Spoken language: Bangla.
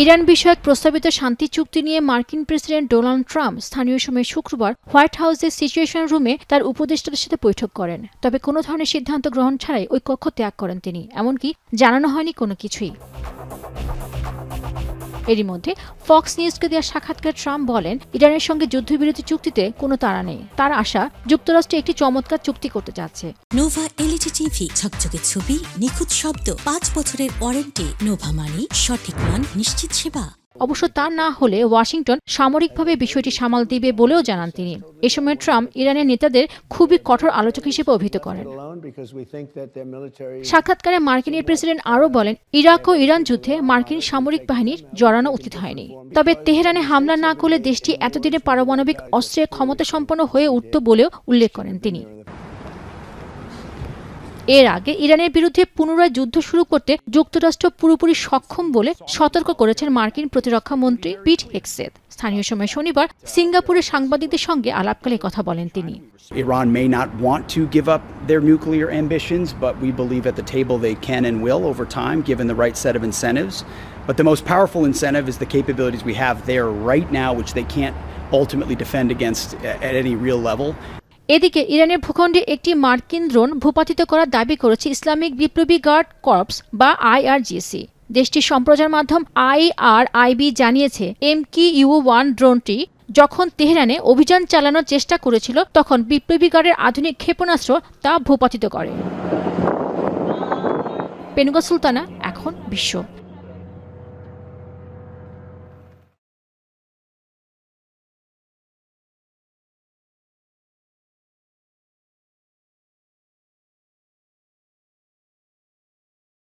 ইরান বিষয়ক প্রস্তাবিত শান্তি চুক্তি নিয়ে মার্কিন প্রেসিডেন্ট ডোনাল্ড ট্রাম্প স্থানীয় সময় শুক্রবার হোয়াইট হাউসের সিচুয়েশন রুমে তার উপদেষ্টাদের সাথে বৈঠক করেন। তবে কোনো ধরনের সিদ্ধান্ত গ্রহণ ছাড়াই ওই কক্ষ ত্যাগ করেন তিনি। এমনকি জানানো হয়নি কোনো কিছুই। এরই মধ্যে ফক্স নিউজকে দেওয়া সাক্ষাৎকার ট্রাম্প বলেন, ইরানের সঙ্গে যুদ্ধবিরতি চুক্তিতে কোনো তাড়া নেই। তার আশা যুক্তরাষ্ট্র একটি চমৎকার চুক্তি করতে যাচ্ছে। নোভা এলইডি টিভি, ঝকঝকে ছবি, নিখুঁত শব্দ, ৫ বছরের ওয়ারেন্টি। নোভা মানে সঠিক মান, নিশ্চিত সেবা। অবশ্য তা না হলে ওয়াশিংটন সামরিকভাবে বিষয়টি সামাল দিবে বলেও জানান তিনি। এ সময় ট্রাম্প ইরানের নেতাদের খুবই কঠোর আলোচক হিসেবে অভিহিত করেন। সাক্ষাৎকারে মার্কিনের প্রেসিডেন্ট আরও বলেন, ইরাক ও ইরান যুদ্ধে মার্কিন সামরিক বাহিনীর জড়ানো উচিত হয়নি। তবে তেহরানে হামলা না করলে দেশটি এতদিনে পারমাণবিক অস্ত্রের ক্ষমতাসম্পন্ন হয়ে উঠত বলেও উল্লেখ করেন তিনি। এর আগে ইরানের বিরুদ্ধে পুনরায় যুদ্ধ শুরু করতে যুক্তরাষ্ট্র পুরোপুরি সক্ষম বলে সতর্ক করেছেন মার্কিন প্রতিরক্ষা মন্ত্রী পিট হেগসেথ। স্থানীয় সময় শনিবার সিঙ্গাপুরে সাংবাদিকদের সঙ্গে আলাপকালে কথা বলেন তিনি। Iran may not want to give up their nuclear ambitions, but we believe at the table they can and will over time, given the right set of incentives. But the most powerful incentive is the capabilities we have there right now, which they can't ultimately defend against at any real level. এদিকে ইরানের ভূখণ্ডে একটি মার্কিন ড্রোন ভূপাতিত করার দাবি করেছে ইসলামিক বিপ্লবী গার্ড কর্পস বা আইআরজিসি। দেশটির সম্প্রচার মাধ্যম IRIB জানিয়েছে, MQ-1 ড্রোনটি যখন তেহরানে অভিযান চালানোর চেষ্টা করেছিল তখন বিপ্লবী গার্ডের আধুনিক ক্ষেপণাস্ত্র তা ভূপাতিত করে। পেনুগা সুলতানা, এখন বিশ্ব।